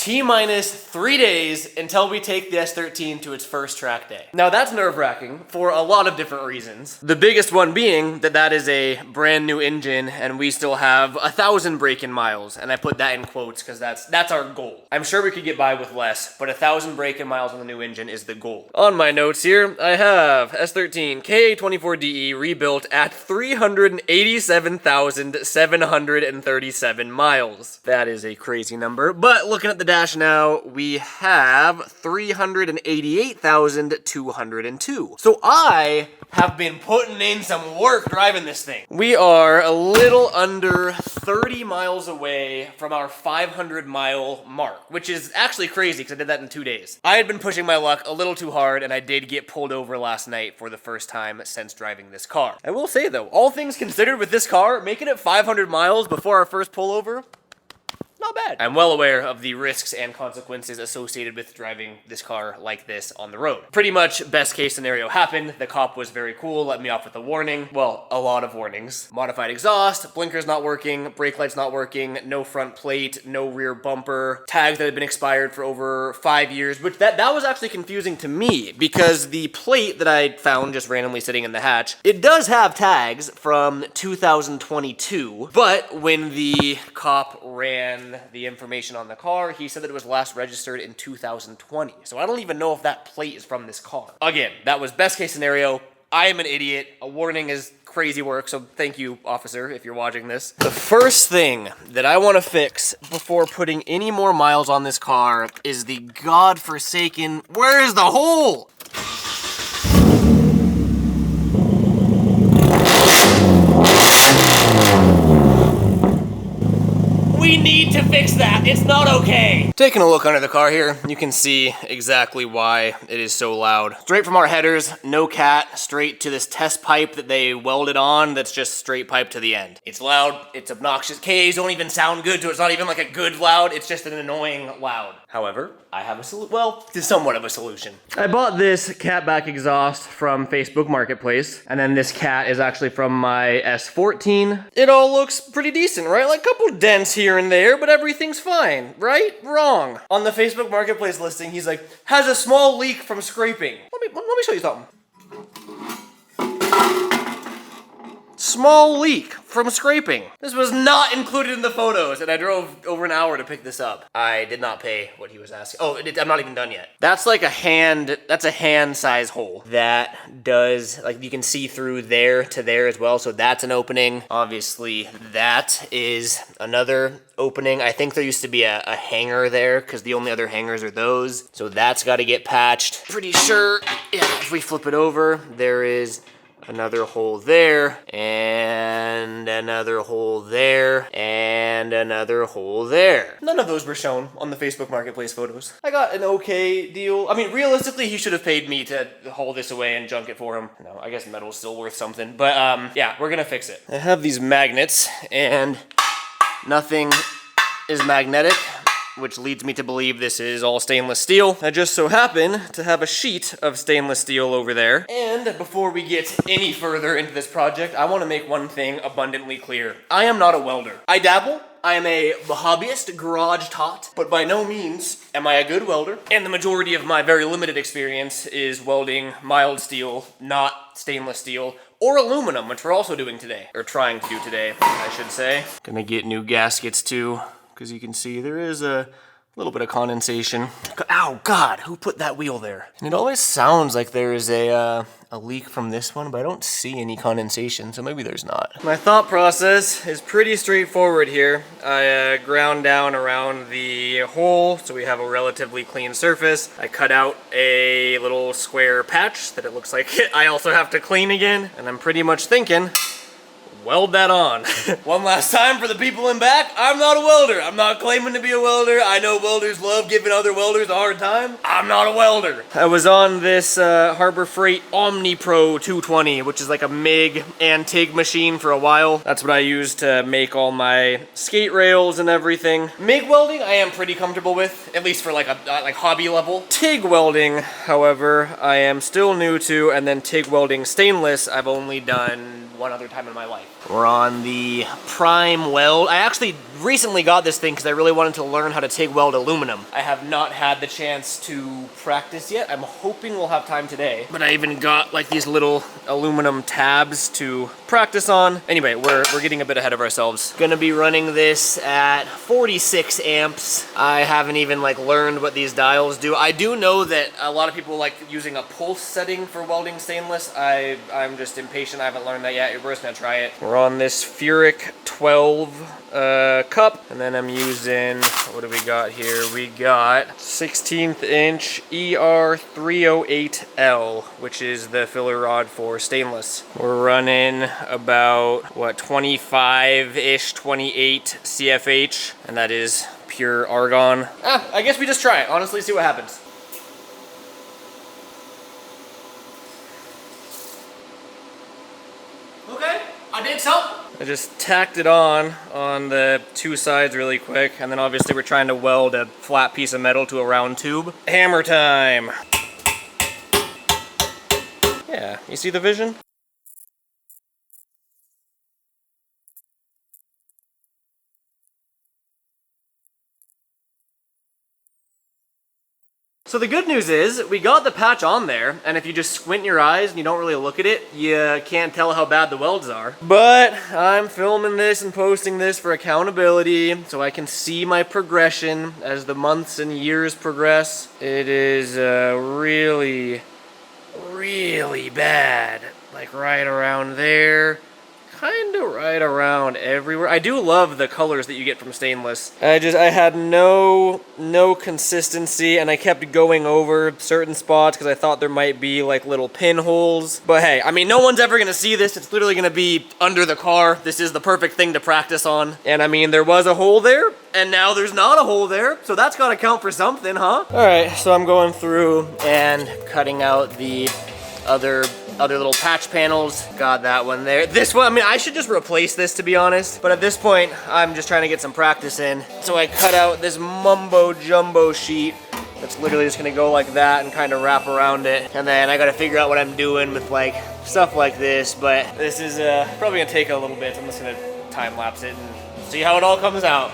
T-minus 3 days until we take the S13 to its first track day. Now that's nerve-wracking for a lot of different reasons. The biggest one being that that is a brand new engine and we still have 1,000 break-in miles. And I put that in quotes because that's our goal. I'm sure we could get by with less, but 1,000 break-in miles on the new engine is the goal. On my notes here, I have S13 KA24DE rebuilt at 387,737 miles. That is a crazy number, but looking at the dash now, we have 388,202. So I have been putting in some work driving this thing. We are a little under 30 miles away from our 500 mile mark, which is actually crazy because I did that in 2 days. I had been pushing my luck a little too hard and I did get pulled over last night for the first time since driving this car. I will say though, all things considered with this car, making it 500 miles before our first pullover, not bad. I'm well aware of the risks and consequences associated with driving this car like this on the road. Pretty much best case scenario happened. The cop was very cool, let me off with a warning. Well, a lot of warnings. Modified exhaust, blinkers not working, brake lights not working, no front plate, no rear bumper, tags that had been expired for over 5 years, which that was actually confusing to me because the plate that I found just randomly sitting in the hatch, it does have tags from 2022, but when the cop ran the information on the car, he said that it was last registered in 2020. So I don't even know if that plate is from this car. Again, that was best case scenario. I am an idiot. A warning is crazy work, so thank you, officer, if you're watching this. The first thing that I want to fix before putting any more miles on this car is the godforsaken, where is the hole? We need to fix that. It's not okay. Taking a look under the car here, you can see exactly why it is so loud. Straight from our headers, no cat, straight to this test pipe that they welded on that's just straight pipe to the end. It's loud, it's obnoxious. KAs don't even sound good, so it's not even like a good loud, it's just an annoying loud. However, I have a solution. Well, it's somewhat of a solution. I bought this cat back exhaust from Facebook Marketplace, and then this cat is actually from my S14. It all looks pretty decent, right? Like a couple dents here and there, but everything's fine, right? Wrong. On the Facebook Marketplace listing, he's like, has a small leak from scraping. Let me show you something. Small leak from scraping. This was not included in the photos, and I drove over an hour to pick this up. I did not pay what he was asking. Oh, I'm not even done yet. That's like that's a hand size hole. That does, like you can see through there to there as well, so that's an opening. Obviously, that is another opening. I think there used to be a hanger there, because the only other hangers are those. So that's gotta get patched. Pretty sure, yeah, if we flip it over, there is another hole there, and another hole there, and another hole there. None of those were shown on the Facebook Marketplace photos. I got an okay deal. I mean, realistically, he should have paid me to haul this away and junk it for him. No, I guess metal's still worth something, but yeah, we're gonna fix it. I have these magnets, and nothing is magnetic, which leads me to believe this is all stainless steel. I just so happen to have a sheet of stainless steel over there. And before we get any further into this project, I want to make one thing abundantly clear. I am not a welder. I dabble. I am a hobbyist, garage tot, but by no means am I a good welder. And the majority of my very limited experience is welding mild steel, not stainless steel, or aluminum, which we're also doing today, or trying to do today, I should say. Gonna get new gaskets too, because you can see there is a little bit of condensation. Ow, God, who put that wheel there? And it always sounds like there is a leak from this one, but I don't see any condensation, so maybe there's not. My thought process is pretty straightforward here. I ground down around the hole, so we have a relatively clean surface. I cut out a little square patch that it looks like I also have to clean again, and I'm pretty much thinking, weld that on. One last time for the people in back, I'm not a welder. I'm not claiming to be a welder. I know welders love giving other welders a hard time. I'm not a welder. I was on this Harbor Freight Omni Pro 220, which is like a MIG and TIG machine for a while. That's what I use to make all my skate rails and everything. MIG welding, I am pretty comfortable with, at least for like a hobby level. TIG welding, however, I am still new to, and then TIG welding stainless, I've only done one other time in my life. We're on the prime weld. I actually recently got this thing because I really wanted to learn how to TIG weld aluminum. I have not had the chance to practice yet. I'm hoping we'll have time today. But I even got like these little aluminum tabs to practice on. Anyway, we're getting a bit ahead of ourselves. Gonna be running this at 46 amps. I haven't even like learned what these dials do. I do know that a lot of people like using a pulse setting for welding stainless. I'm just impatient. I haven't learned that yet. We're just gonna try it. We're on this Furic 12 cup, and then I'm using, what do we got here? We got 16th inch ER308L, which is the filler rod for stainless. We're running about, what, 25-ish, 28 CFH, and that is pure argon. I guess we just try it, honestly, see what happens. Okay, I did something. I just tacked it on the two sides really quick, and then obviously we're trying to weld a flat piece of metal to a round tube. Hammer time! Yeah, you see the vision? So the good news is, we got the patch on there, and if you just squint your eyes and you don't really look at it, you can't tell how bad the welds are. But I'm filming this and posting this for accountability, so I can see my progression as the months and years progress. It is really, really bad. Like right around there. Kind of right around everywhere. I do love the colors that you get from stainless. I had no consistency, and I kept going over certain spots because I thought there might be like little pinholes. But hey, I mean, no one's ever gonna see this. It's literally gonna be under the car. This is the perfect thing to practice on. And I mean, there was a hole there, and now there's not a hole there, so that's gotta count for something, huh? All right, so I'm going through and cutting out the other little patch panels. Got that one there. This one, I mean, I should just replace this, to be honest. But at this point, I'm just trying to get some practice in. So I cut out this mumbo jumbo sheet that's literally just gonna go like that and kind of wrap around it. And then I gotta figure out what I'm doing with like stuff like this. But this is probably gonna take a little bit. I'm just gonna time lapse it and see how it all comes out.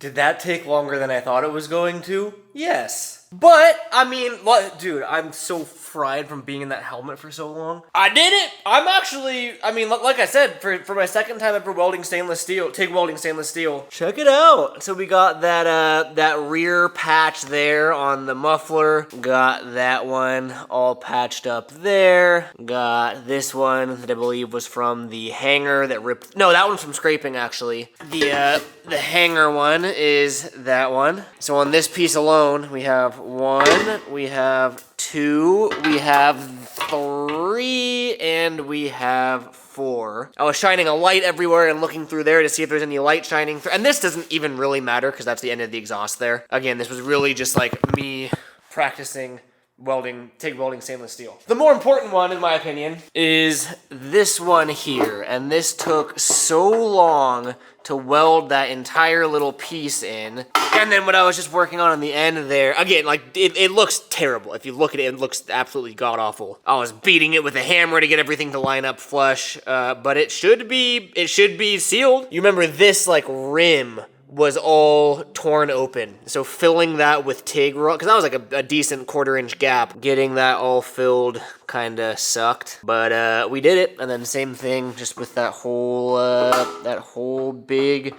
Did that take longer than I thought it was going to? Yes. But, I mean, dude, I'm so fried from being in that helmet for so long. I did it! I'm actually, I mean, like I said, for my second time ever welding stainless steel, TIG welding stainless steel. Check it out! So we got that rear patch there on the muffler. Got that one all patched up there. Got this one that I believe was from the hanger that ripped, no, that one's from scraping actually. The hanger one is that one. So on this piece alone, we have 1, we have 2, we have 3, and we have 4. I was shining a light everywhere and looking through there to see if there's any light shining through. And this doesn't even really matter because that's the end of the exhaust there. Again, this was really just like me practicing welding, TIG welding stainless steel. The more important one, in my opinion, is this one here. And this took so long to weld that entire little piece in. And then what I was just working on the end there, again, like, it looks terrible. If you look at it, it looks absolutely god-awful. I was beating it with a hammer to get everything to line up flush, but it should be sealed. You remember this, like, rim was all torn open. So filling that with TIG, because that was like a decent 1/4-inch gap. Getting that all filled kind of sucked, but we did it. And then same thing, just with that whole big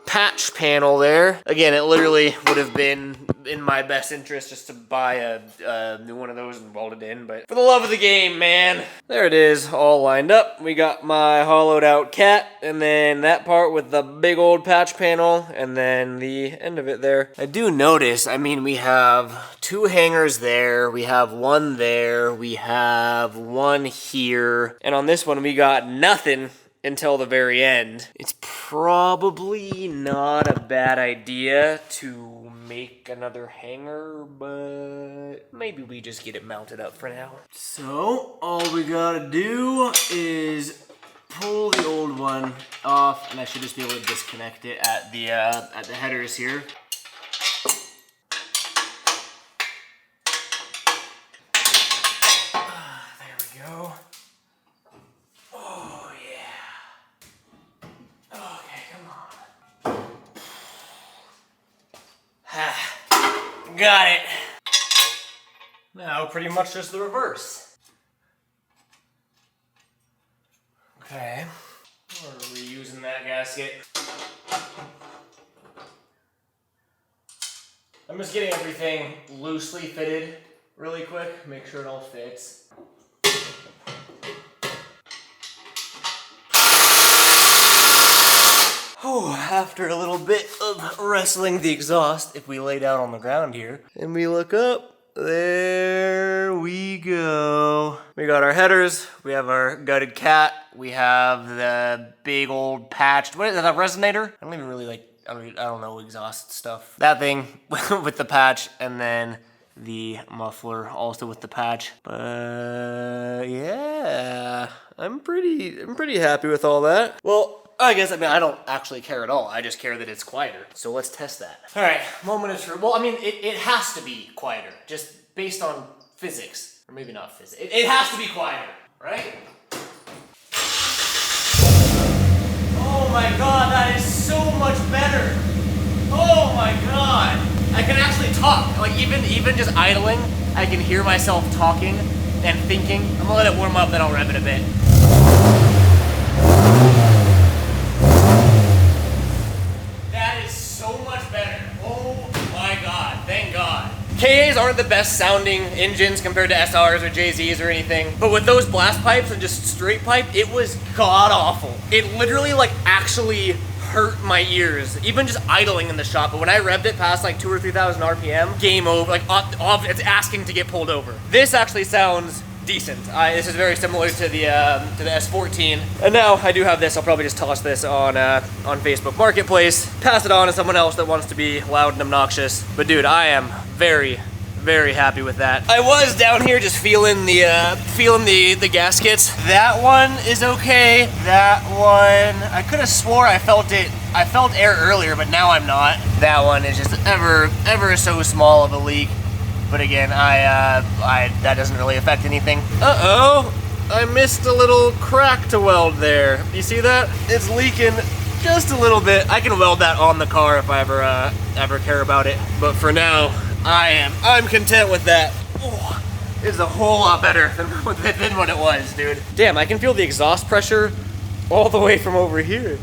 patch panel there. Again, it literally would have been in my best interest just to buy a new one of those and weld it in, but for the love of the game, man. There it is, all lined up. We got my hollowed out cat, and then that part with the big old patch panel, and then the end of it there. I do notice, I mean, we have 2 hangers there, we have 1 there, we have 1 here, and on this one we got nothing until the very end. It's probably not a bad idea to make another hanger, but maybe we just get it mounted up for now. So all we gotta do is pull the old one off, and I should just be able to disconnect it at the headers here. There we go. Oh yeah. Okay, come on. Got it. Now pretty much just the reverse. Okay, we're reusing that gasket. I'm just getting everything loosely fitted really quick, make sure it all fits. Oh, after a little bit of wrestling the exhaust, if we lay down on the ground here and we look up, there we go. We got our headers, we have our gutted cat, we have the big old patched, what is that, a resonator? I don't even really like, I don't know exhaust stuff. That thing with the patch, and then the muffler also with the patch. But yeah, I'm pretty happy with all that. Well, I guess, I don't actually care at all. I just care that it's quieter. So let's test that. All right, moment of truth. Well, it has to be quieter, just based on physics. Or maybe not physics. It has to be quieter, right? Oh my God, that is so much better. Oh my God. I can actually talk. Like even just idling, I can hear myself talking and thinking. I'm gonna let it warm up, then I'll rev it a bit. KAs aren't the best sounding engines compared to SRs or JZs or anything, but with those blast pipes and just straight pipe, it was god awful. It literally like actually hurt my ears, even just idling in the shop. But when I revved it past like 2,000 or 3,000 RPM, game over. Like it's asking to get pulled over. This actually sounds decent. This is very similar to the S14. And now I do have this. I'll probably just toss this on Facebook Marketplace, pass it on to someone else that wants to be loud and obnoxious. But dude, I am very, very happy with that. I was down here just feeling the gaskets. That one is okay. That one, I could have swore I felt air earlier, but now I'm not. That one is just ever so small of a leak. But again, that doesn't really affect anything. Uh-oh, I missed a little crack to weld there. You see that? It's leaking just a little bit. I can weld that on the car if I ever care about it. But for now, I'm content with that. Oh, it's a whole lot better than what it was, dude. Damn, I can feel the exhaust pressure all the way from over here.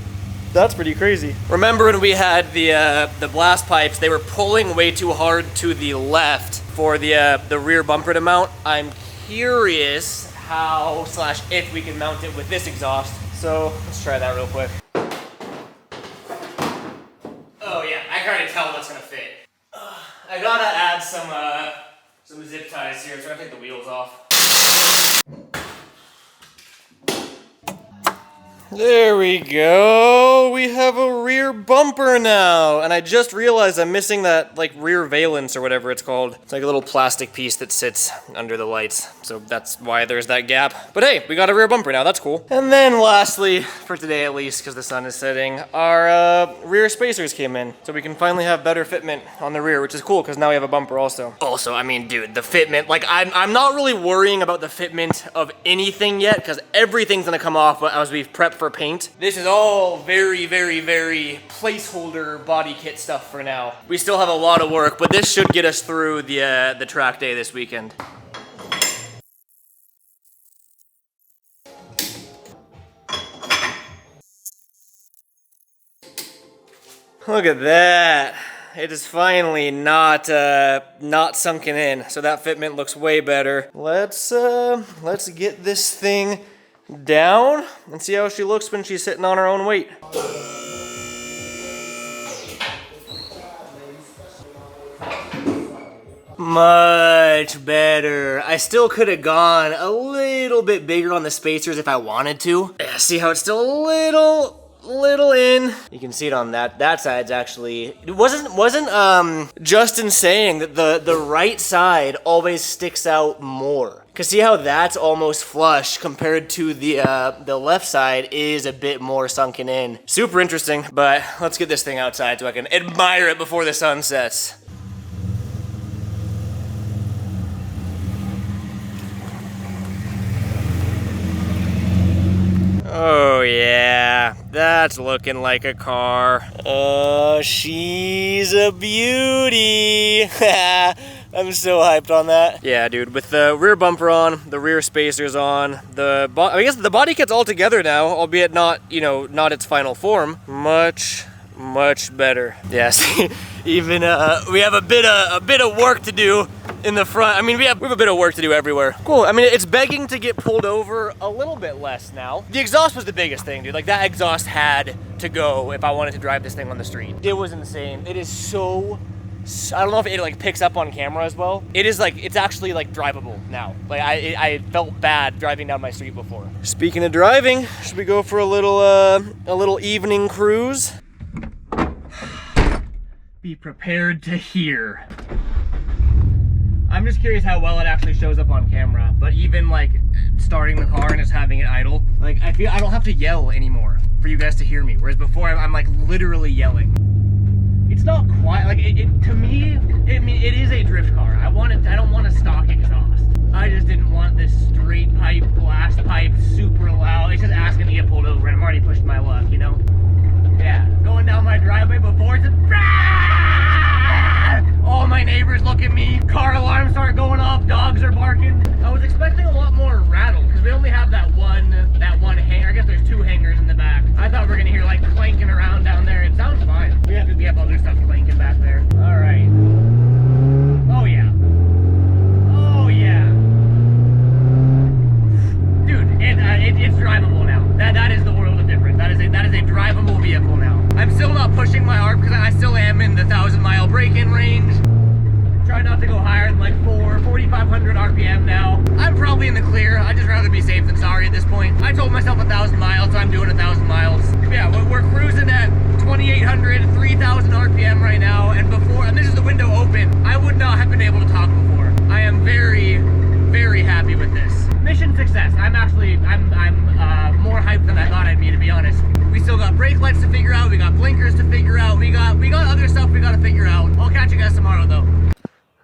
That's pretty crazy. Remember when we had the blast pipes, they were pulling way too hard to the left for the rear bumper to mount. I'm curious how / if we can mount it with this exhaust. So let's try that real quick. Oh yeah, I can already tell what's gonna fit. I gotta add some zip ties here, so I gotta take the wheels off. There we go. We have a rear bumper now. And I just realized I'm missing that like rear valance or whatever it's called. It's like a little plastic piece that sits under the lights. So that's why there's that gap. But hey, we got a rear bumper now. That's cool. And then lastly, for today at least, because the sun is setting, our rear spacers came in. So we can finally have better fitment on the rear, which is cool because now we have a bumper also. Also, I mean, dude, the fitment, like I'm not really worrying about the fitment of anything yet because everything's gonna come off as we prep for paint. This is all very, very, very placeholder body kit stuff for now. We still have a lot of work, but this should get us through the track day this weekend. Look at that. It is finally not sunken in, so that fitment looks way better. Let's get this thing down and see how she looks when she's sitting on her own weight. Much better. I still could have gone a little bit bigger on the spacers if I wanted to. Yeah, see how it's still a little in. You can see it on that side's actually, it wasn't Justin saying that the right side always sticks out more. Cause see how that's almost flush compared to the left side is a bit more sunken in. Super interesting, but let's get this thing outside so I can admire it before the sun sets. Oh yeah, that's looking like a car. Oh, she's a beauty. I'm so hyped on that. Yeah, dude, with the rear bumper on, the rear spacers on, I guess the body kit's all together now, albeit not, you know, not its final form. Much better. Yes, even we have a bit of work to do in the front. I mean, we have a bit of work to do everywhere. Cool. I mean, it's begging to get pulled over a little bit less now. The exhaust was the biggest thing, dude. Like, that exhaust had to go if I wanted to drive this thing on the street. It was insane. It is so I don't know if it like picks up on camera as well. It is like, it's actually like drivable now. Like I felt bad driving down my street before. Speaking of driving, should we go for a little evening cruise? Be prepared to hear. I'm just curious how well it actually shows up on camera, but even like starting the car and just having it idle, like I feel I don't have to yell anymore for you guys to hear me, whereas before I'm like literally yelling. It's not quite like to me. I mean, it is a drift car. I don't want a stock exhaust. I just didn't want this straight pipe, blast pipe, super loud. It's just asking to get pulled over, and I'm already pushing my luck, you know. Yeah, going down my driveway before it's all my neighbors look at me. Car alarms start going off. Dogs are barking. I was expecting a lot more rattle because we only have that one hanger. I guess there's two hangers in the back. I thought we were gonna hear like clanking around down there. It sounds fine. We have other stuff clanking back there. All right. Oh yeah. Oh yeah. Dude, it's drivable now. That is the world of difference. That is a drivable vehicle now. I'm still not pushing my arm because I still am in the 1,000-mile break-in range. Try not to go higher than like 4,500 RPM now. I'm probably in the clear. I'd just rather be safe than sorry at this point. I told myself 1,000 miles, so I'm doing 1,000 miles. Yeah, we're cruising at 2,800, 3,000 RPM right now, and this is the window open. I would not have been able to talk before. I am very, very happy with this. Mission success. I'm more hyped than I thought I'd be, to be honest. We still got brake lights to figure out. We got blinkers to figure out. We got other stuff we got to figure out. I'll catch you guys tomorrow, though.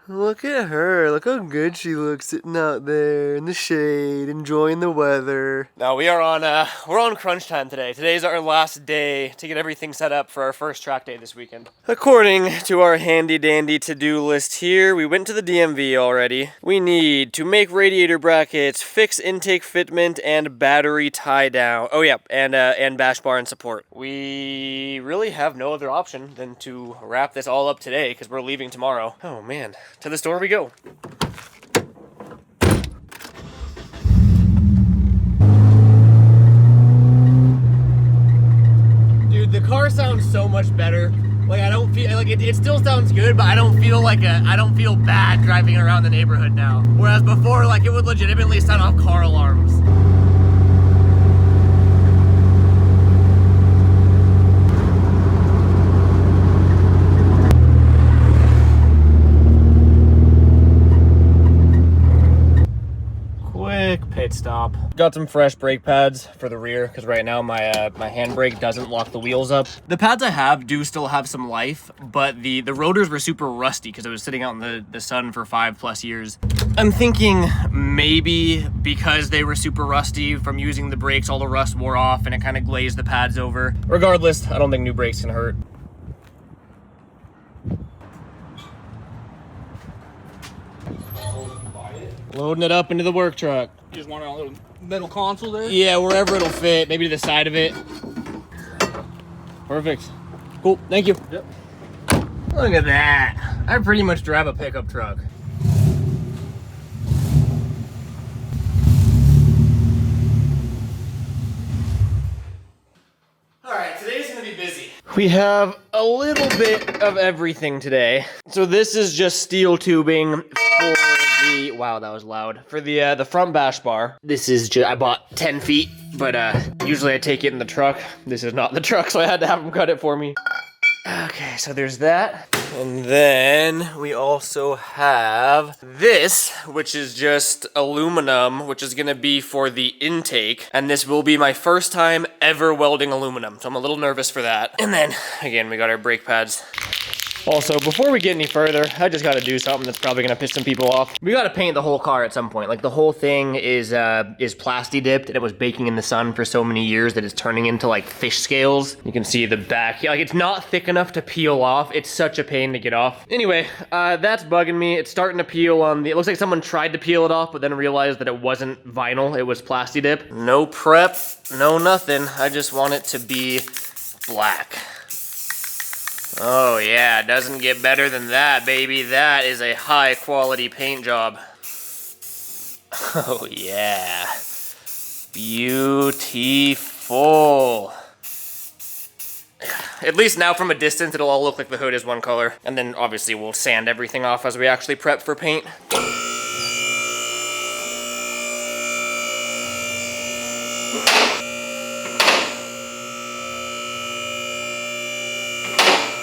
Look at her. Look how good she looks sitting out there in the shade, enjoying the weather. Now we're on crunch time today. Today's our last day to get everything set up for our first track day this weekend. According to our handy dandy to-do list here, we went to the DMV already. We need to make radiator brackets, fix intake fitment, and battery tie down. Oh yeah, and bash bar and support. We really have no other option than to wrap this all up today because we're leaving tomorrow. Oh man. To the store we go. Dude, the car sounds so much better. Like I don't feel like it still sounds good, but I don't feel bad driving around the neighborhood now. Whereas before, like it would legitimately set off car alarms. Pit stop. Got some fresh brake pads for the rear because right now my handbrake doesn't lock the wheels up. The pads I have do still have some life, but the rotors were super rusty because it was sitting out in the sun for 5+ years. I'm thinking maybe because they were super rusty from using the brakes, all the rust wore off and it kind of glazed the pads over. Regardless, I don't think new brakes can hurt. Loading it up into the work truck. You just want a little metal console there? Yeah, wherever it'll fit. Maybe to the side of it. Perfect. Cool, thank you. Yep. Look at that. I pretty much drive a pickup truck. Alright, today's gonna be busy. We have a little bit of everything today. So this is just steel tubing for wow, that was loud. For the front bash bar. This is just, I bought 10 feet, but usually I take it in the truck. This is not the truck, so I had to have them cut it for me. Okay, so there's that. And then we also have this, which is just aluminum, which is gonna be for the intake. And this will be my first time ever welding aluminum, so I'm a little nervous for that. And then, again, we got our brake pads. Also, before we get any further, I just gotta do something that's probably gonna piss some people off. We gotta paint the whole car at some point. Like, the whole thing is plasti dipped, and it was baking in the sun for so many years that it's turning into like fish scales. You can see the back, like, it's not thick enough to peel off. It's such a pain to get off. Anyway, that's bugging me. It's starting to peel on the, it looks like someone tried to peel it off, but then realized that it wasn't vinyl, it was plasti dip. No prep, no nothing. I just want it to be black. Oh yeah, doesn't get better than that, baby. That is a high quality paint job. Oh yeah. Beautiful. At least now from a distance, it'll all look like the hood is one color. And then obviously we'll sand everything off as we actually prep for paint.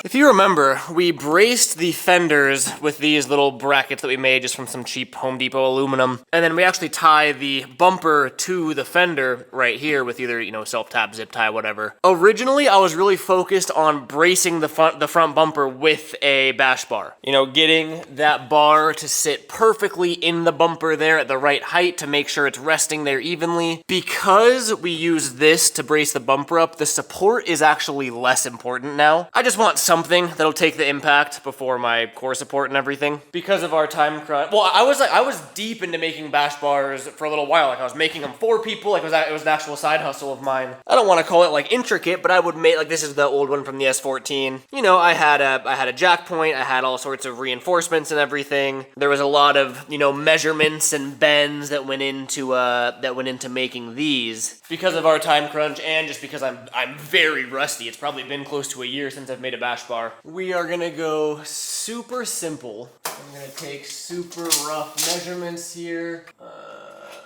If you remember, we braced the fenders with these little brackets that we made just from some cheap Home Depot aluminum. And then we actually tie the bumper to the fender right here with either, you know, self-tap, zip tie, whatever. Originally, I was really focused on bracing the front bumper with a bash bar. You know, getting that bar to sit perfectly in the bumper there at the right height to make sure it's resting there evenly. Because we use this to brace the bumper up, the support is actually less important now. I just want something that'll take the impact before my core support and everything. Because of our time crunch, well, I was deep into making bash bars for a little while. Like, I was making them for people. Like, it was an actual side hustle of mine. I don't want to call it like intricate, but I would make, like, this is the old one from the S14. You know, I had a jack point. I had all sorts of reinforcements and everything. There was a lot of, you know, measurements and bends that went into making these. Because of our time crunch and just because I'm very rusty. It's probably been close to a year since I've made a bash bar. We are gonna go super simple. I'm gonna take super rough measurements here.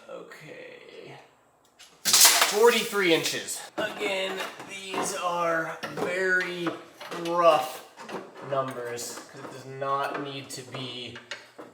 Okay. 43 inches. Again, these are very rough numbers because it does not need to be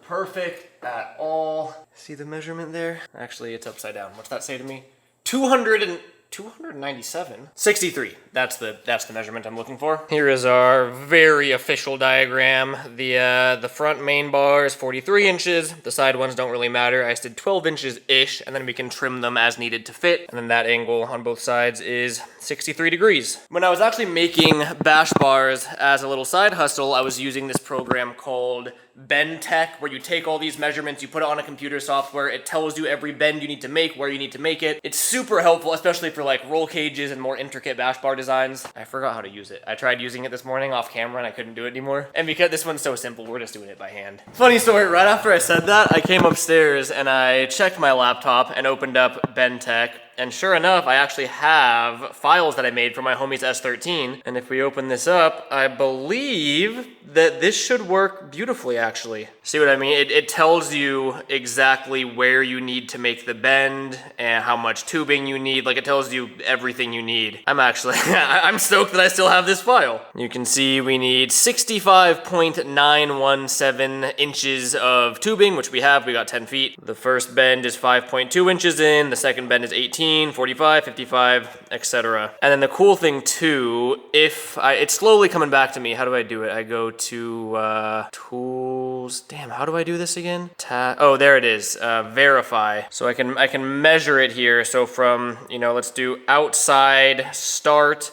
perfect at all. See the measurement there? Actually, it's upside down. What's that say to me? 297? 63. That's the measurement I'm looking for. Here is our very official diagram. The front main bar is 43 inches. The side ones don't really matter. I just did 12 inches-ish, and then we can trim them as needed to fit. And then that angle on both sides is 63 degrees. When I was actually making bash bars as a little side hustle, I was using this program called BendTech, where you take all these measurements, you put it on a computer software, it tells you every bend you need to make, where you need to make it. It's super helpful, especially for like roll cages and more intricate bash bar designs. I forgot how to use it. I tried using it this morning off camera and I couldn't do it anymore. And because this one's so simple, we're just doing it by hand. Funny story, right after I said that, I came upstairs and I checked my laptop and opened up BendTech. And sure enough, I actually have files that I made for my homie's S13. And if we open this up, I believe that this should work beautifully, actually. See what I mean? It tells you exactly where you need to make the bend and how much tubing you need. Like, it tells you everything you need. I'm actually, I'm stoked that I still have this file. You can see we need 65.917 inches of tubing, which we have. We got 10 feet. The first bend is 5.2 inches in. The second bend is 18. 45, 55, etc. And then the cool thing too, it's slowly coming back to me. How do I do it? I go to tools. Damn, how do I do this again? Oh, there it is. Verify. So I can measure it here. So from, you know, let's do outside start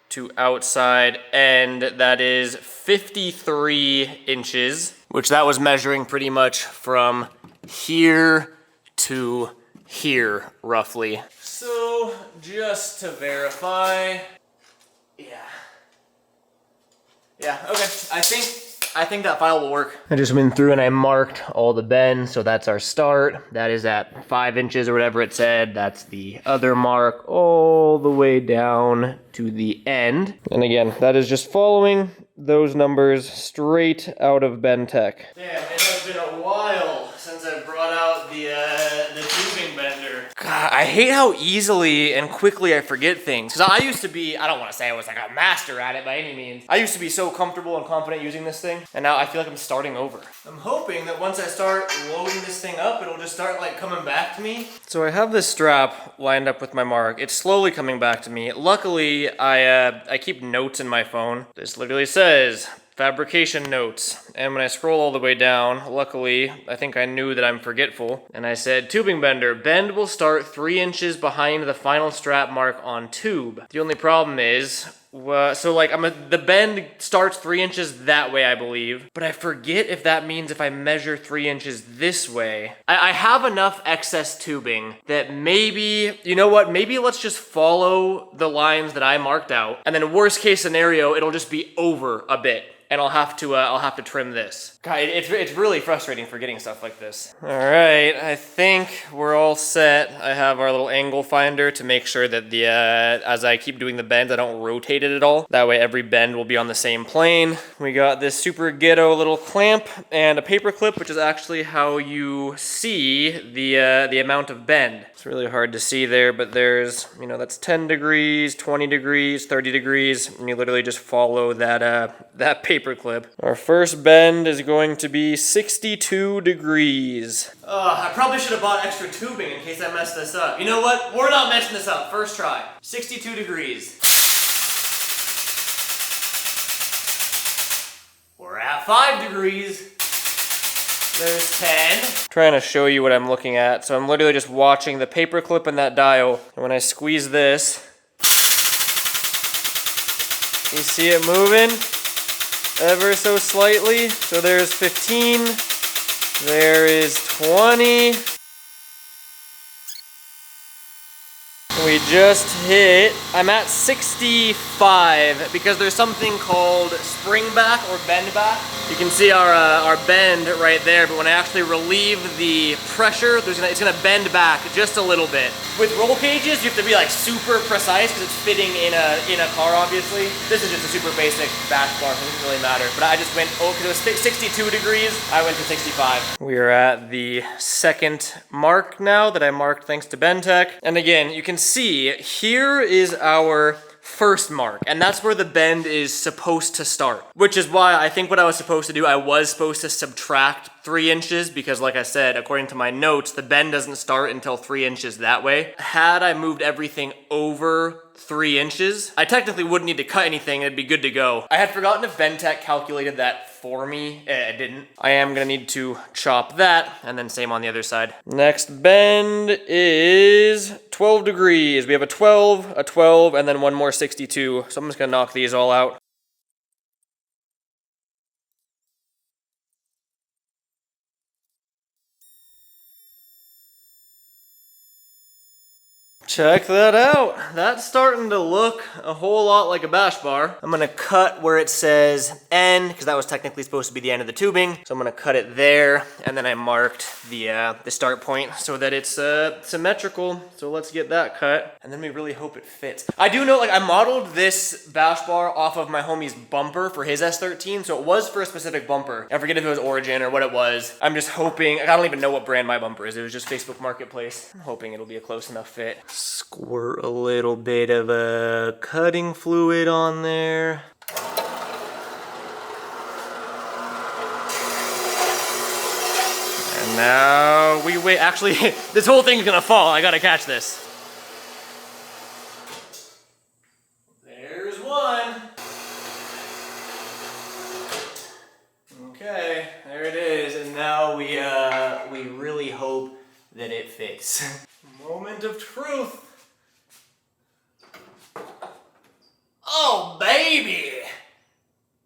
to outside end. That is 53 inches, which that was measuring pretty much from here to here, roughly. So, just to verify, yeah, okay, I think that file will work. I just went through and I marked all the bends, so that's our start. That is at 5 inches or whatever it said. That's the other mark all the way down to the end. And again, that is just following those numbers straight out of BendTech. Damn, it has been a while since I brought out the tubing bender. God, I hate how easily and quickly I forget things. Because I used to be, I don't want to say I was like a master at it by any means. I used to be so comfortable and confident using this thing. And now I feel like I'm starting over. I'm hoping that once I start loading this thing up, it'll just start like coming back to me. So I have this strap lined up with my mark. It's slowly coming back to me. Luckily, I keep notes in my phone. This literally says, fabrication notes. And when I scroll all the way down, luckily, I think I knew that I'm forgetful. And I said, tubing bender, bend will start 3 inches behind the final strap mark on tube. The only problem is, the bend starts 3 inches that way, I believe. But I forget if that means if I measure 3 inches this way. I have enough excess tubing that maybe, you know what? Maybe let's just follow the lines that I marked out. And then worst case scenario, it'll just be over a bit. And I'll have to trim this. God, it's really frustrating forgetting stuff like this. All right, I think we're all set. I have our little angle finder to make sure that as I keep doing the bends, I don't rotate it at all. That way every bend will be on the same plane. We got this super ghetto little clamp and a paper clip, which is actually how you see the amount of bend. It's really hard to see there, but there's, that's 10 degrees, 20 degrees, 30 degrees, and you literally just follow that paper clip. Our first bend is going to be 62 degrees. I probably should have bought extra tubing in case I messed this up. You know what? We're not messing this up. First try. 62 degrees. We're at 5 degrees. There's 10. Trying to show you what I'm looking at. So I'm literally just watching the paper clip and that dial. And when I squeeze this, you see it moving ever so slightly. So there's 15. There is 20. We just hit, I'm at 65 because there's something called spring back or bend back. You can see our bend right there, but when I actually relieve the pressure, it's gonna bend back just a little bit. With roll cages, you have to be like super precise because it's fitting in a car, obviously. This is just a super basic bash bar, so it doesn't really matter. But I just went, because it was 62 degrees, I went to 65. We are at the second mark now that I marked thanks to BendTech. And again, you can see here is our first mark, and that's where the bend is supposed to start, which is why I think what I was supposed to do, I was supposed to subtract 3 inches because, like I said, according to my notes, the bend doesn't start until 3 inches that way. Had I moved everything over 3 inches, I technically wouldn't need to cut anything, it'd be good to go. I had forgotten if BendTech calculated that for me. It didn't. I am gonna need to chop that, and then same on the other side. Next bend is 12 degrees. We have a 12, and then one more 62. So I'm just gonna knock these all out. Check that out. That's starting to look a whole lot like a bash bar. I'm gonna cut where it says N, because that was technically supposed to be the end of the tubing. So I'm gonna cut it there, and then I marked the start point so that it's symmetrical. So let's get that cut, and then we really hope it fits. I do know, I modeled this bash bar off of my homie's bumper for his S13, so it was for a specific bumper. I forget if it was Origin or what it was. I'm just hoping, I don't even know what brand my bumper is. It was just Facebook Marketplace. I'm hoping it'll be a close enough fit. Squirt a little bit of cutting fluid on there. And now we wait. Actually, this whole thing's gonna fall. I gotta catch this. There's one. Okay, there it is. And now we really hope that it fits. Moment of truth. Oh, baby!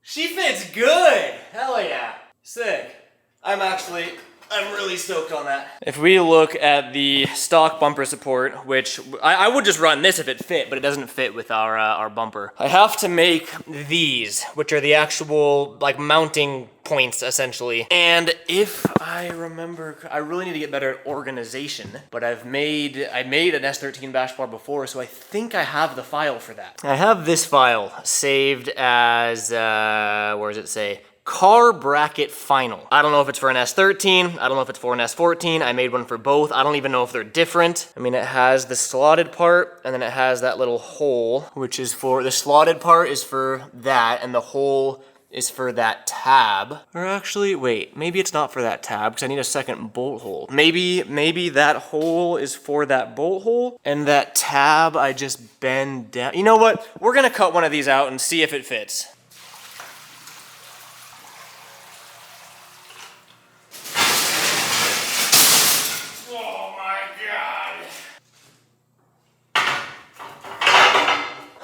She fits good! Hell yeah. Sick. I'm really stoked on that. If we look at the stock bumper support, which I would just run this if it fit, but it doesn't fit with our bumper. I have to make these, which are the actual mounting points essentially. And if I remember, I really need to get better at organization, but I made an S13 bash bar before, so I think I have the file for that. I have this file saved as, where does it say? car bracket final. I don't know if it's for an S13. I don't know if it's for an S14. I made one for both. I don't even know if they're different. I mean, it has the slotted part and then it has that little hole, which is for, the slotted part is for that and the hole is for that tab. Or actually, wait, maybe it's not for that tab because I need a second bolt hole. Maybe that hole is for that bolt hole and that tab I just bend down. You know what? We're gonna cut one of these out and see if it fits. Oh my God.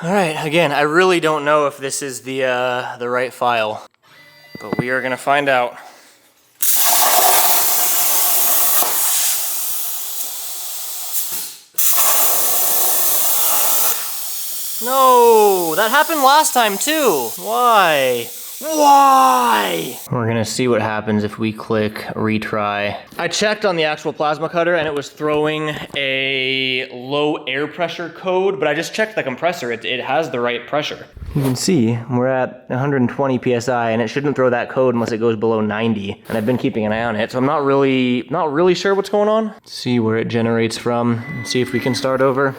All right, again, I really don't know if this is the right file, but we are gonna find out. No, that happened last time too. Why? Why? We're gonna see what happens if we click retry. I checked on the actual plasma cutter and it was throwing a low air pressure code, but I just checked the compressor. It has the right pressure. You can see we're at 120 PSI and it shouldn't throw that code unless it goes below 90. And I've been keeping an eye on it, so I'm not really sure what's going on. Let's see where it generates from and see if we can start over.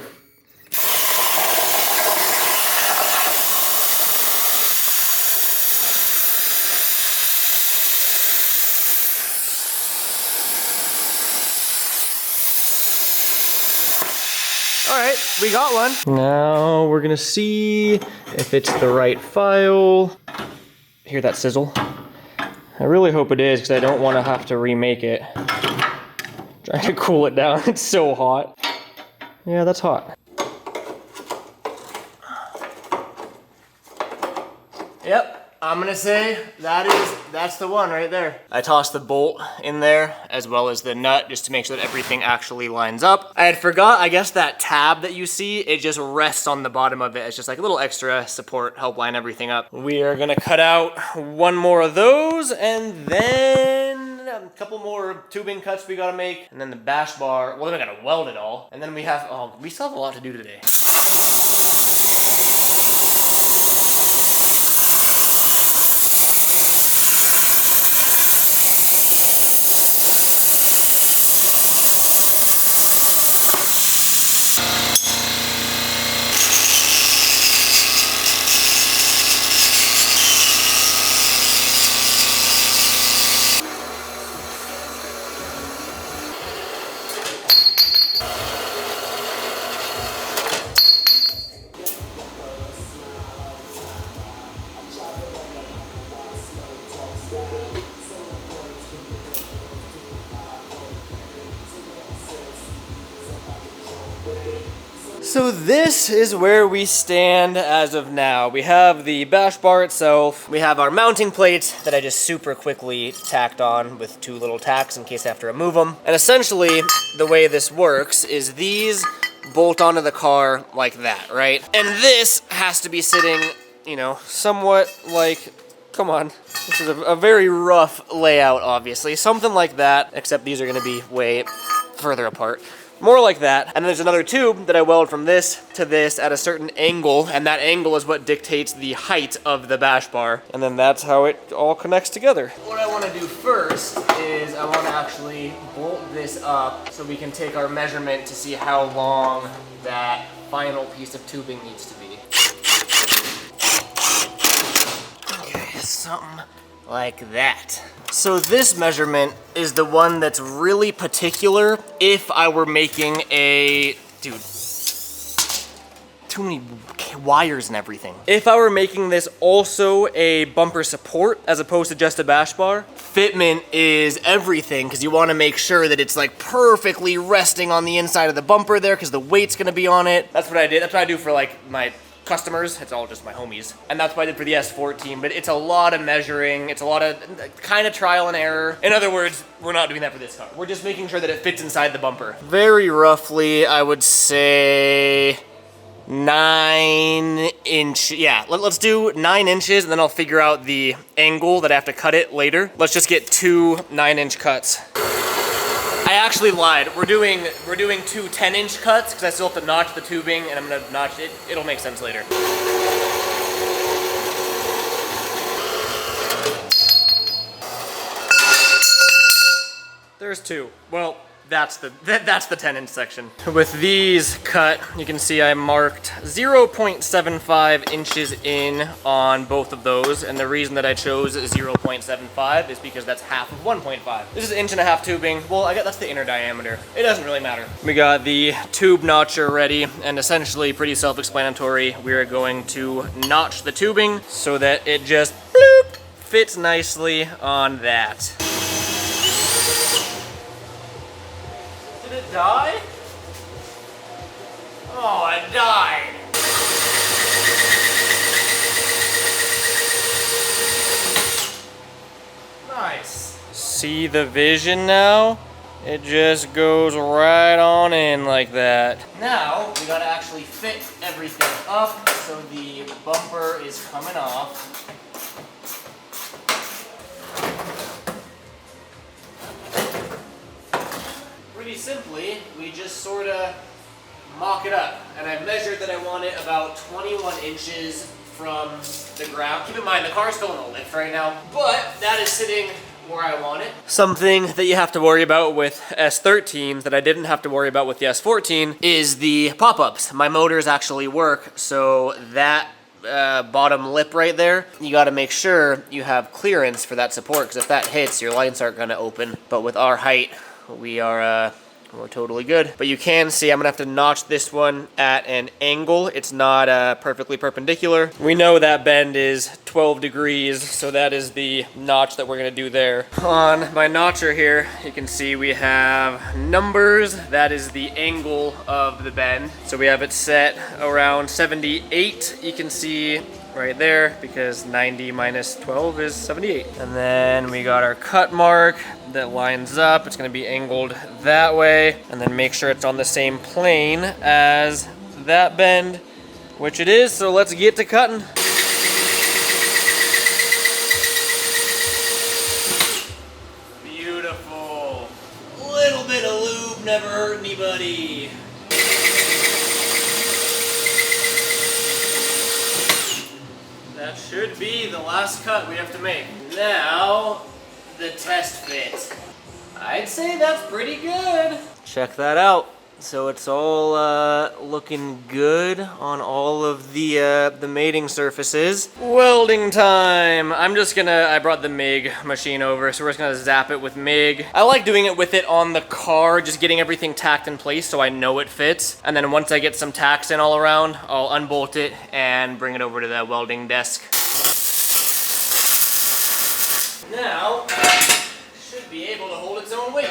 All right, we got one. Now we're gonna see if it's the right file. Hear that sizzle? I really hope it is because I don't want to have to remake it. Trying to cool it down, it's so hot. Yeah, that's hot. Yep. I'm gonna say that's the one right there. I tossed the bolt in there as well as the nut just to make sure that everything actually lines up. I had forgot, I guess that tab that you see, it just rests on the bottom of it. It's just like a little extra support, help line everything up. We are gonna cut out one more of those and then a couple more tubing cuts we gotta make. And then the bash bar, well then I gotta weld it all. And then we still have a lot to do today. So this is where we stand as of now. We have the bash bar itself. We have our mounting plates that I just super quickly tacked on with 2 little tacks in case I have to remove them. And essentially, the way this works is these bolt onto the car like that, right? And this has to be sitting, you know, somewhat like, come on. This is a very rough layout, obviously. Something like that, except these are gonna be way further apart. More like that. And then there's another tube that I weld from this to this at a certain angle, and that angle is what dictates the height of the bash bar. And then that's how it all connects together. What I want to do first is I want to actually bolt this up so we can take our measurement to see how long that final piece of tubing needs to be. Okay, something like that. So this measurement is the one that's really particular if I were making a, dude, too many wires and everything. If I were making this also a bumper support as opposed to just a bash bar, fitment is everything because you want to make sure that it's like perfectly resting on the inside of the bumper there because the weight's gonna be on it. That's what I did. That's what I do for like my customers. It's all just my homies. And that's what I did for the S14, but it's a lot of measuring. It's a lot of kind of trial and error. In other words, we're not doing that for this car. We're just making sure that it fits inside the bumper. Very roughly, I would say 9 inch, yeah, let's do 9 inches and then I'll figure out the angle that I have to cut it later. Let's just get 2 9-inch cuts. I actually lied. We're doing 2 10-inch cuts because I still have to notch the tubing and I'm gonna notch it. It'll make sense later. There's 2. Well, that's the 10-inch section. With these cut, you can see I marked 0.75 inches in on both of those, and the reason that I chose 0.75 is because that's half of 1.5. This is 1.5 inch tubing. Well, I guess that's the inner diameter. It doesn't really matter. We got the tube notcher ready, and essentially pretty self-explanatory. We are going to notch the tubing so that it just bloop, fits nicely on that. Did it die? Oh, it died. Nice. See the vision now? It just goes right on in like that. Now, we gotta actually fit everything up so the bumper is coming off. Pretty simply, we just sort of mock it up. And I measured that I want it about 21 inches from the ground. Keep in mind, the car's still in the lift right now, but that is sitting where I want it. Something that you have to worry about with S13s that I didn't have to worry about with the S14 is the pop-ups. My motors actually work, so that bottom lip right there, you got to make sure you have clearance for that support, because if that hits, your lights aren't going to open. But with our height, we're totally good. But you can see I'm gonna have to notch this one at an angle. It's not perfectly perpendicular. We know that bend is 12 degrees, so that is the notch that we're gonna do there. On my notcher here, you can see we have numbers. That is the angle of the bend. So we have it set around 78. You can see right there, because 90 minus 12 is 78. And then we got our cut mark that lines up. It's gonna be angled that way, and then make sure it's on the same plane as that bend, which it is, so let's get to cutting. Beautiful. A little bit of lube never hurt anybody. That should be the last cut we have to make. Now, the test fit. I'd say that's pretty good. Check that out. So it's all looking good on all of the mating surfaces. Welding time. I brought the MIG machine over, so we're just gonna zap it with MIG. I like doing it with it on the car, just getting everything tacked in place so I know it fits. And then once I get some tacks in all around, I'll unbolt it and bring it over to the welding desk. Now, should be able to hold its own weight.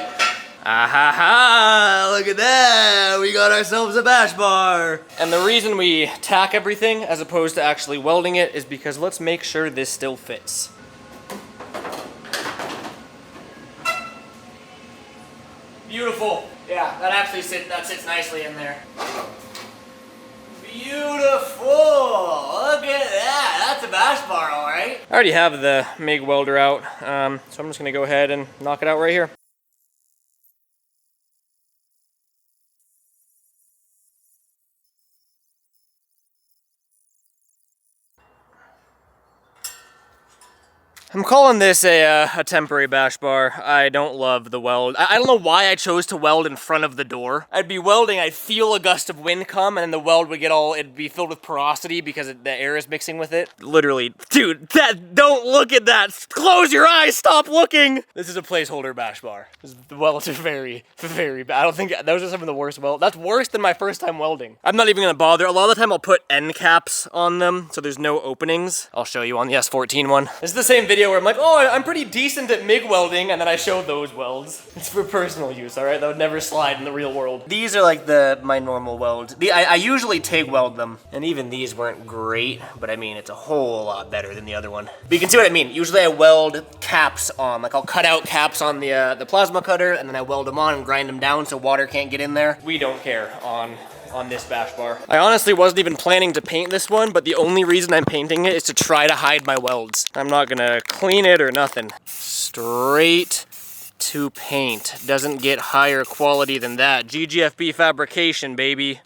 Ah-ha-ha! Look at that! We got ourselves a bash bar! And the reason we tack everything as opposed to actually welding it is because let's make sure this still fits. Beautiful! Yeah, that sits nicely in there. Beautiful! Look at that! That's a bash bar, alright. I already have the MIG welder out, so I'm just gonna go ahead and knock it out right here. I'm calling this a temporary bash bar. I don't love the weld. I don't know why I chose to weld in front of the door. I'd be welding, I'd feel a gust of wind come, and then the weld would it'd be filled with porosity because the air is mixing with it. Literally, dude, don't look at that. Close your eyes, stop looking. This is a placeholder bash bar. The welds are very, very bad. I don't think, those are some of the worst welds. That's worse than my first time welding. I'm not even gonna bother. A lot of the time I'll put end caps on them so there's no openings. I'll show you on the S14 one. This is the same video where I'm like, oh, I'm pretty decent at MIG welding, and then I show those welds. It's for personal use, all right? That would never slide in the real world. These are like my normal welds. I usually TIG weld them, and even these weren't great, but I mean, it's a whole lot better than the other one. But you can see what I mean. Usually I weld caps on, like I'll cut out caps on the plasma cutter, and then I weld them on and grind them down so water can't get in there. We don't care on this bash bar. I honestly wasn't even planning to paint this one, but the only reason I'm painting it is to try to hide my welds. I'm not gonna clean it or nothing. Straight to paint. Doesn't get higher quality than that. GGFB fabrication, baby.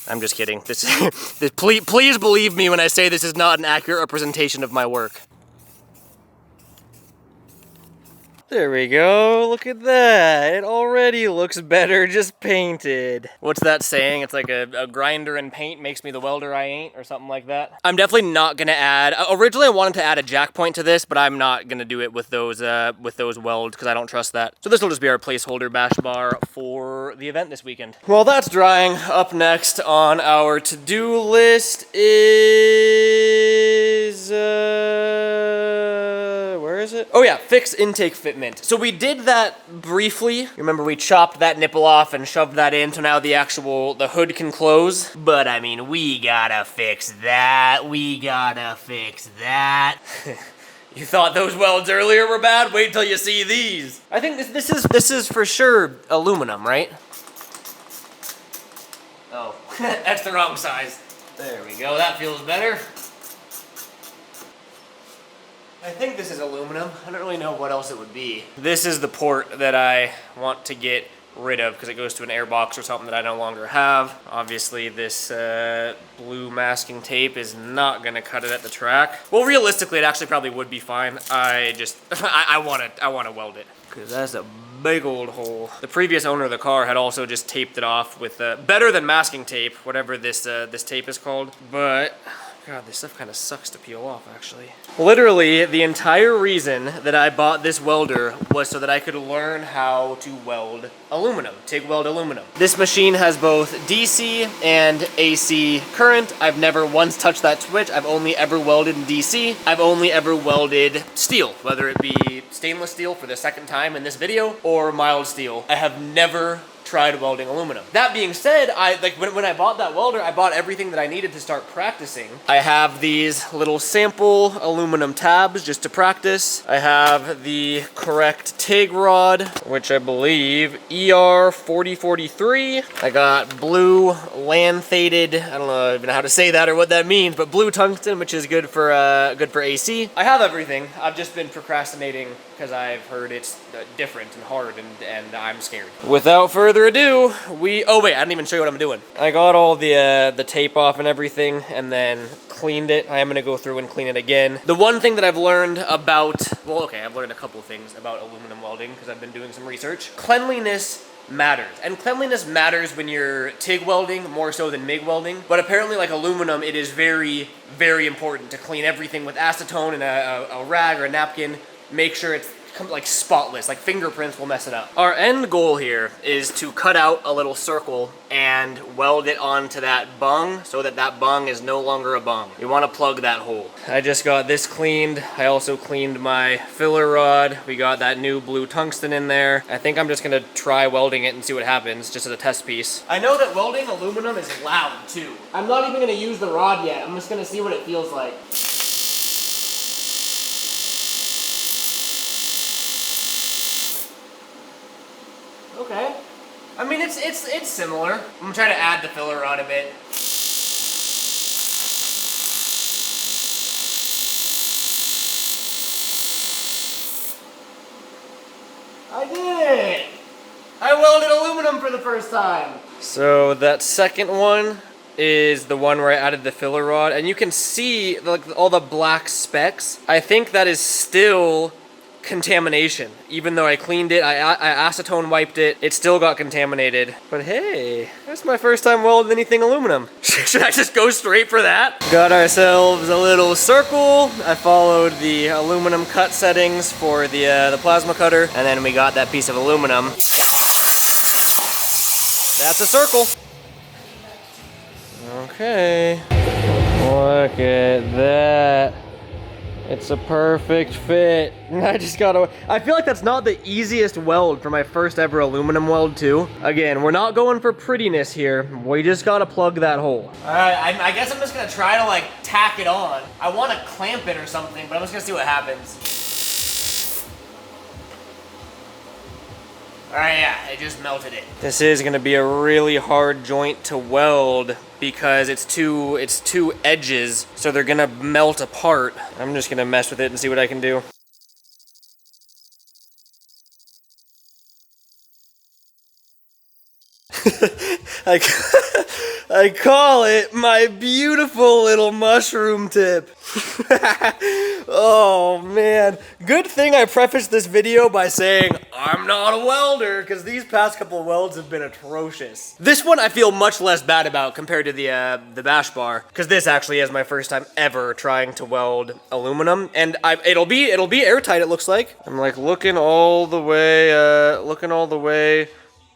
I'm just kidding. Please believe me when I say this is not an accurate representation of my work. There we go, look at that. It already looks better just painted. What's that saying? It's like a grinder and paint makes me the welder I ain't, or something like that. I'm definitely not gonna add, originally I wanted to add a jack point to this, but I'm not gonna do it with those welds, because I don't trust that. So this will just be our placeholder bash bar for the event this weekend. While that's drying, up next on our to-do list is, where is it? Oh yeah, fix intake fitment. So we did that briefly. Remember, we chopped that nipple off and shoved that in, so now the hood can close. But I mean, we gotta fix that. We gotta fix that. You thought those welds earlier were bad? Wait till you see these. I think this is for sure aluminum, right? Oh, that's the wrong size. There we go, that feels better. I think this is aluminum. I don't really know what else it would be. This is the port that I want to get rid of because it goes to an air box or something that I no longer have. Obviously this blue masking tape is not gonna cut it at the track. Well, realistically, it actually probably would be fine. I wanna weld it because that's a big old hole. The previous owner of the car had also just taped it off with better than masking tape, whatever this tape is called, but God, this stuff kind of sucks to peel off, actually. Literally, the entire reason that I bought this welder was so that I could learn how to weld aluminum, TIG weld aluminum. This machine has both DC and AC current. I've never once touched that switch. I've only ever welded in DC. I've only ever welded steel, whether it be stainless steel for the second time in this video or mild steel. I have never tried welding aluminum. That being said, when I bought that welder, I bought everything that I needed to start practicing. I have these little sample aluminum tabs just to practice. I have the correct TIG rod, which I believe ER 4043. I got blue lanthated, I don't know even how to say that or what that means, but blue tungsten, which is good for AC. I have everything. I've just been procrastinating because I've heard it's different and hard and I'm scared. Without further ado, oh wait, I didn't even show you what I'm doing. I got all the tape off and everything and then cleaned it. I am gonna go through and clean it again. The one thing that I've learned about, well, okay, I've learned a couple of things about aluminum welding because I've been doing some research. Cleanliness matters. And cleanliness matters when you're TIG welding more so than MIG welding. But apparently, like aluminum, it is very, very important to clean everything with acetone and a rag or a napkin. Make sure it's like spotless, like fingerprints will mess it up. Our end goal here is to cut out a little circle and weld it onto that bung so that that bung is no longer a bung. You want to plug that hole. I just got this cleaned. I also cleaned my filler rod. We got that new blue tungsten in there. I think I'm just gonna try welding it and see what happens, just as a test piece. I know that welding aluminum is loud too. I'm not even gonna use the rod yet. I'm just gonna see what it feels like. Okay. I mean, it's similar. I'm gonna try to add the filler rod a bit. I did it! I welded aluminum for the first time. So that second one is the one where I added the filler rod, and you can see like all the black specks. I think that is still contamination. Even though I cleaned it, I acetone wiped it, it still got contaminated. But hey, that's my first time welding anything aluminum. Should I just go straight for that? Got ourselves a little circle. I followed the aluminum cut settings for the plasma cutter, and then we got that piece of aluminum. That's a circle. Okay, look at that. It's a perfect fit. I feel like that's not the easiest weld for my first ever aluminum weld too. Again, we're not going for prettiness here. We just gotta plug that hole. All right, I guess I'm just gonna try to like tack it on. I wanna clamp it or something, but I'm just gonna see what happens. All right, yeah, it just melted it. This is gonna be a really hard joint to weld because it's two edges, so they're gonna melt apart. I'm just gonna mess with it and see what I can do. I call it my beautiful little mushroom tip. Oh man, good thing I prefaced this video by saying I'm not a welder, because these past couple of welds have been atrocious. This one I feel much less bad about compared to the bash bar, because this actually is my first time ever trying to weld aluminum, and it'll be airtight. It looks like I'm like looking all the way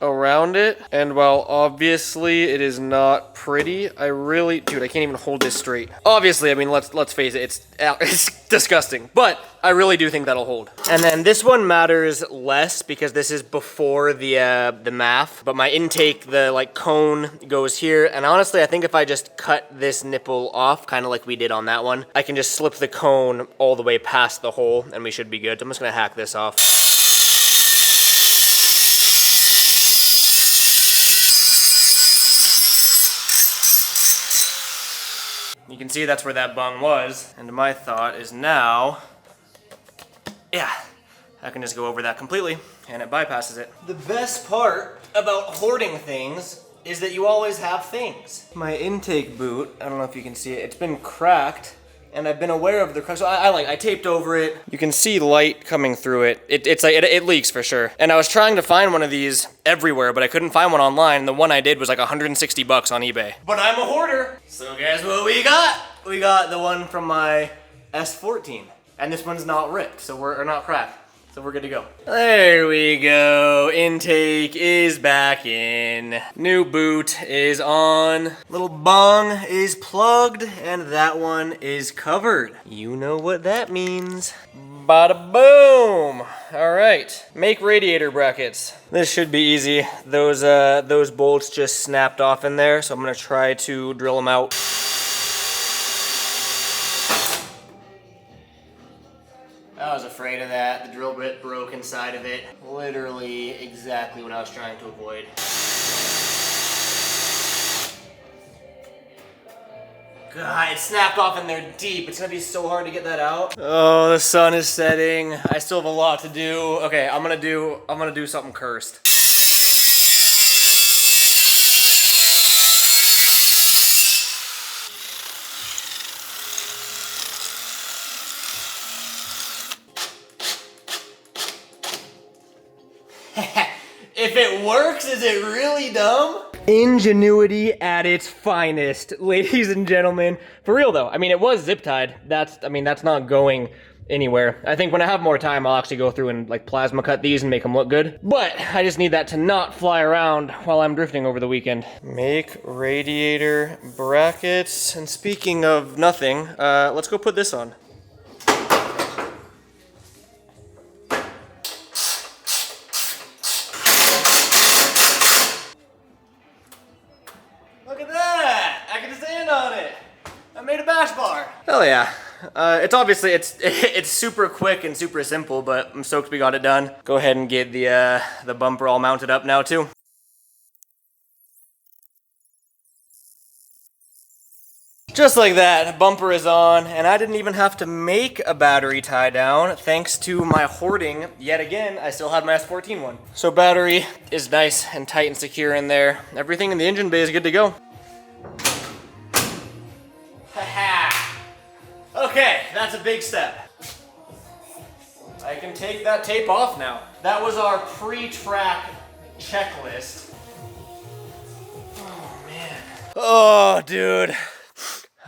around it, and while obviously it is not pretty, I can't even hold this straight. Obviously, I mean, let's face it, it's disgusting, but I really do think that'll hold. And then this one matters less because this is before the math, but my intake, the like cone goes here, and honestly, I think if I just cut this nipple off, kind of like we did on that one, I can just slip the cone all the way past the hole, and we should be good. I'm just gonna hack this off. You can see that's where that bung was, and my thought is now, yeah, I can just go over that completely, and it bypasses it. The best part about hoarding things is that you always have things. My intake boot, I don't know if you can see it, it's been cracked, and I've been aware of the crack, so I taped over it. You can see light coming through it. It leaks for sure. And I was trying to find one of these everywhere, but I couldn't find one online. The one I did was like 160 bucks on eBay. But I'm a hoarder. So guess what we got? We got the one from my S14. And this one's not ripped, or not cracked. So we're good to go. There we go. Intake is back in. New boot is on. Little bung is plugged, and that one is covered. You know what that means. Bada boom. All right, make radiator brackets. This should be easy. Those bolts just snapped off in there, so I'm gonna try to drill them out. I was afraid of that. The drill bit broke inside of it. Literally exactly what I was trying to avoid. God, it snapped off in there deep. It's gonna be so hard to get that out. Oh, the sun is setting. I still have a lot to do. Okay, I'm gonna do something cursed. If it works, is it really dumb? Ingenuity at its finest, ladies and gentlemen. For real though, I mean, it was zip tied. That's not going anywhere. I think when I have more time, I'll actually go through and like plasma cut these and make them look good. But I just need that to not fly around while I'm drifting over the weekend. Make radiator brackets. And speaking of nothing, let's go put this on. Look at that! I can stand on it! I made a bash bar! Hell yeah. It's super quick and super simple, but I'm stoked we got it done. Go ahead and get the bumper all mounted up now too. Just like that, bumper is on, and I didn't even have to make a battery tie down thanks to my hoarding. Yet again, I still had my S14 one. So battery is nice and tight and secure in there. Everything in the engine bay is good to go. Okay, that's a big step. I can take that tape off now. That was our pre-track checklist. Oh man. Oh dude.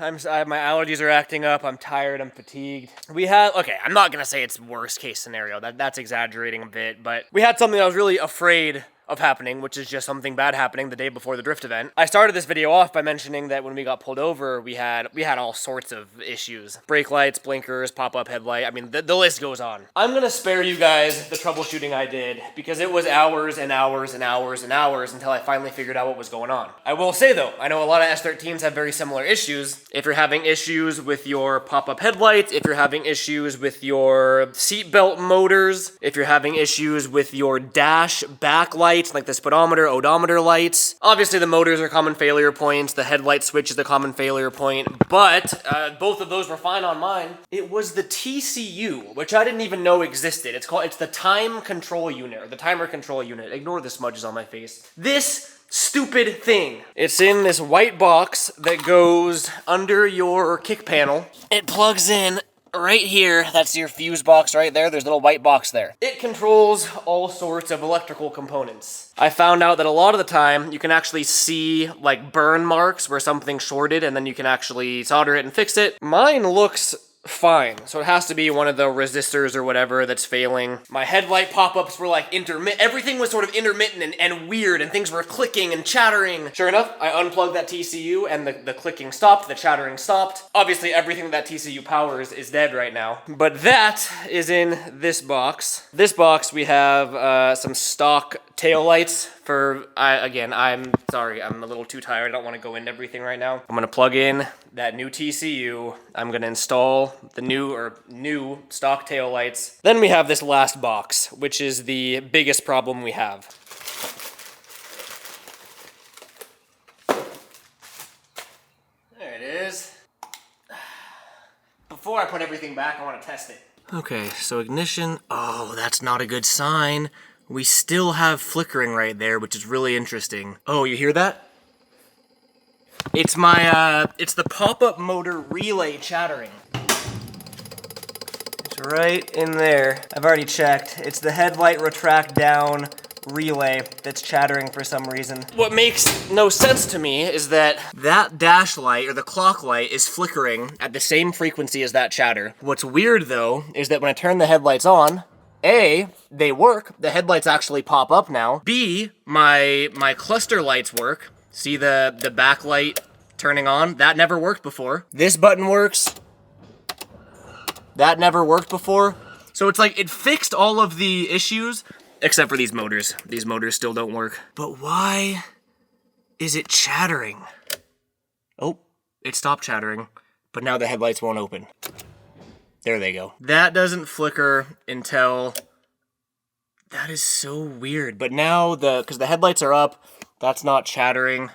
My allergies are acting up. I'm tired. I'm fatigued. Okay, I'm not gonna say it's worst case scenario. That's exaggerating a bit, but we had something I was really afraid of happening, which is just something bad happening the day before the drift event. I started this video off by mentioning that when we got pulled over, we had all sorts of issues. Brake lights, blinkers, pop-up headlight. I mean, the list goes on. I'm gonna spare you guys the troubleshooting I did because it was hours and hours and hours and hours until I finally figured out what was going on. I will say though, I know a lot of S13s have very similar issues. If you're having issues with your pop-up headlights, if you're having issues with your seatbelt motors, if you're having issues with your dash backlight, like the speedometer, odometer lights. Obviously the motors are common failure points, the headlight switch is the common failure point, but both of those were fine on mine. It was the TCU, which I didn't even know existed. It's the time control unit, or the timer control unit. Ignore the smudges on my face. This stupid thing. It's in this white box that goes under your kick panel. It plugs in right here, that's your fuse box right there. There's a little white box there. It controls all sorts of electrical components. I found out that a lot of the time, you can actually see like burn marks where something's shorted, and then you can actually solder it and fix it. Mine looks fine, so it has to be one of the resistors or whatever that's failing. My headlight pop-ups were like intermittent. Everything was sort of intermittent and weird, and things were clicking and chattering. Sure enough, I unplugged that TCU and the clicking stopped, the chattering stopped. Obviously, everything that TCU powers is dead right now. But that is in this box. This box, we have some stock taillights for, I'm sorry, I'm a little too tired. I don't want to go into everything right now. I'm going to plug in that new TCU. I'm going to install the new stock taillights. Then we have this last box, which is the biggest problem we have. There it is. Before I put everything back, I want to test it. Okay, so ignition. Oh, that's not a good sign. We still have flickering right there, which is really interesting. Oh, you hear that? It's it's the pop-up motor relay chattering. It's right in there. I've already checked. It's the headlight retract down relay that's chattering for some reason. What makes no sense to me is that dash light, or the clock light, is flickering at the same frequency as that chatter. What's weird though, is that when I turn the headlights on, A, they work, the headlights actually pop up now. B, my cluster lights work. See the backlight turning on? That never worked before. This button works. That never worked before. So it's like it fixed all of the issues, except for these motors. These motors still don't work. But why is it chattering? Oh, it stopped chattering, but now the headlights won't open. There they go. That doesn't flicker until... That is so weird. But now, because the headlights are up, that's not chattering.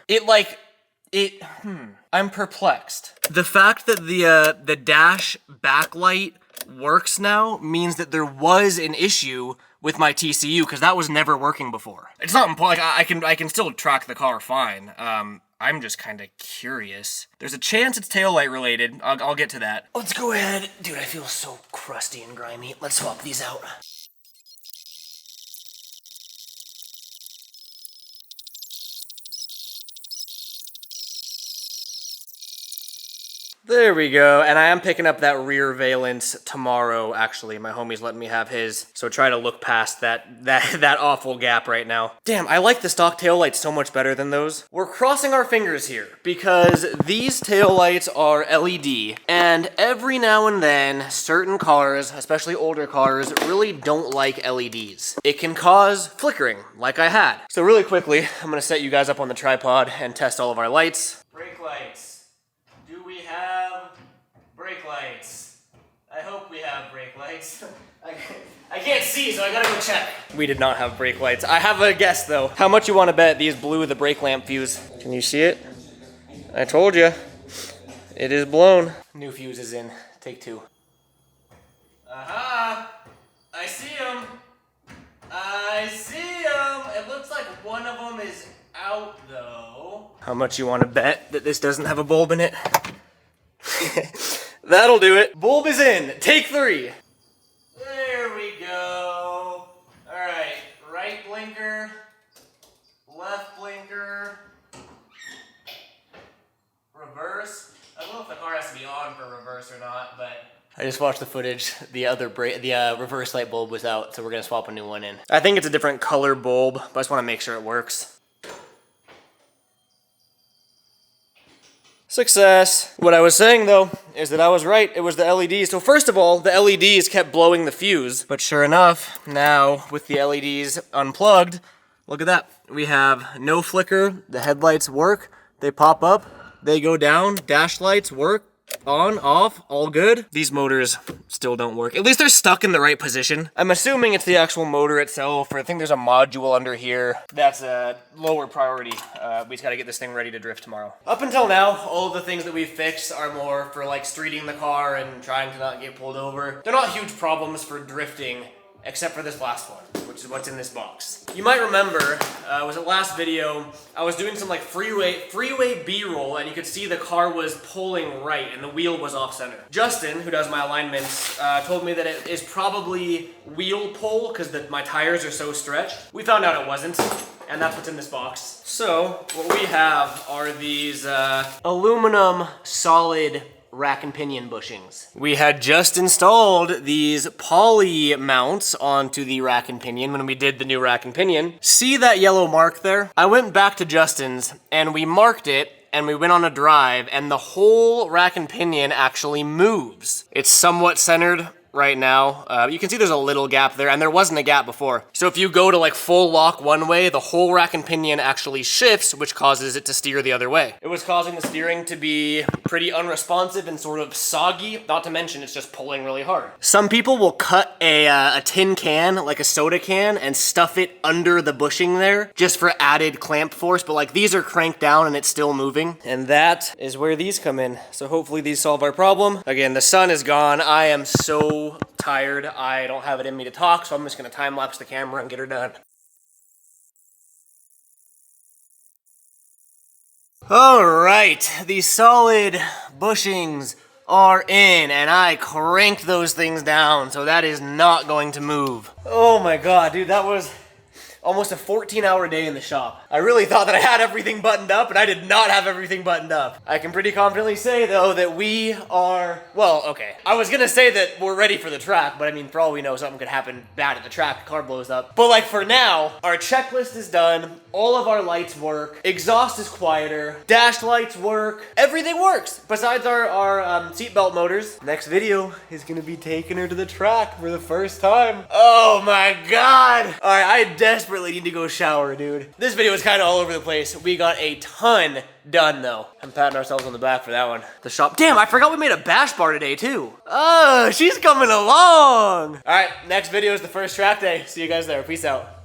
I'm perplexed. The fact that the dash backlight works now means that there was an issue with my TCU, because that was never working before. It's not important. Like, I can still track the car fine. I'm just kind of curious. There's a chance it's taillight related. I'll get to that. Let's go ahead. Dude, I feel so crusty and grimy. Let's swap these out. There we go, and I am picking up that rear valence tomorrow, actually. My homie's letting me have his, so try to look past that awful gap right now. Damn, I like the stock taillights so much better than those. We're crossing our fingers here, because these taillights are LED, and every now and then, certain cars, especially older cars, really don't like LEDs. It can cause flickering, like I had. So really quickly, I'm gonna set you guys up on the tripod and test all of our lights. Brake lights. Do we have brake lights? I hope we have brake lights. I can't see, so I gotta go check. We did not have brake lights. I have a guess though. How much you want to bet these blew the brake lamp fuse? Can you see it? I told you. It is blown. New fuse is in. Take two. Aha! I see them. I see them. It looks like one of them is out though. How much you want to bet that this doesn't have a bulb in it? That'll do it. Bulb is in. Take three. There we go. All right. Right blinker. Left blinker. Reverse. I don't know if the car has to be on for reverse or not, but I just watched the footage. The reverse light bulb was out, so we're gonna swap a new one in. I think it's a different color bulb, but I just want to make sure it works. Success. What I was saying though, is that I was right, it was the LEDs. So first of all, the LEDs kept blowing the fuse, but sure enough, now with the LEDs unplugged, look at that. We have no flicker, the headlights work, they pop up, they go down, dash lights work, on, off, all good. These motors still don't work. At least they're stuck in the right position. I'm assuming it's the actual motor itself, or I think there's a module under here. That's a lower priority. We just gotta get this thing ready to drift tomorrow. Up until now, all of the things that we've fixed are more for like streeting the car and trying to not get pulled over. They're not huge problems for drifting, except for this last one, which is what's in this box. You might remember, was it last video, I was doing some like freeway B-roll, and you could see the car was pulling right and the wheel was off center. Justin, who does my alignments, told me that it is probably wheel pull because my tires are so stretched. We found out it wasn't, and that's what's in this box. So what we have are these aluminum solid rack and pinion bushings. We had just installed these poly mounts onto the rack and pinion when we did the new rack and pinion. See that yellow mark there? I went back to Justin's and we marked it and we went on a drive and the whole rack and pinion actually moves. It's somewhat centered right now. You can see there's a little gap there, and there wasn't a gap before. So if you go to like full lock one way, the whole rack and pinion actually shifts, which causes it to steer the other way. It was causing the steering to be pretty unresponsive and sort of soggy, not to mention it's just pulling really hard. Some people will cut a tin can, like a soda can, and stuff it under the bushing there, just for added clamp force, but like these are cranked down and it's still moving. And that is where these come in. So hopefully these solve our problem. Again, the sun is gone. I am so tired. I don't have it in me to talk, so I'm just gonna time lapse the camera and get her done. All right, the solid bushings are in, and I cranked those things down, so that is not going to move. Oh my God, dude, that was almost a 14-hour day in the shop. I really thought that I had everything buttoned up, and I did not have everything buttoned up. I can pretty confidently say, though, that we are, well, okay. I was gonna say that we're ready for the track, but I mean, for all we know, something could happen bad at the track, the car blows up. But like for now, our checklist is done, all of our lights work, exhaust is quieter, dash lights work, everything works, besides our seatbelt motors. Next video is gonna be taking her to the track for the first time. Oh my God. All right, I desperately need to go shower, dude. This video was kind of all over the place. We got a ton done though. I'm patting ourselves on the back for that one. The shop, damn, I forgot we made a bash bar today too. Oh, she's coming along. All right, next video is the first track day. See you guys there, peace out.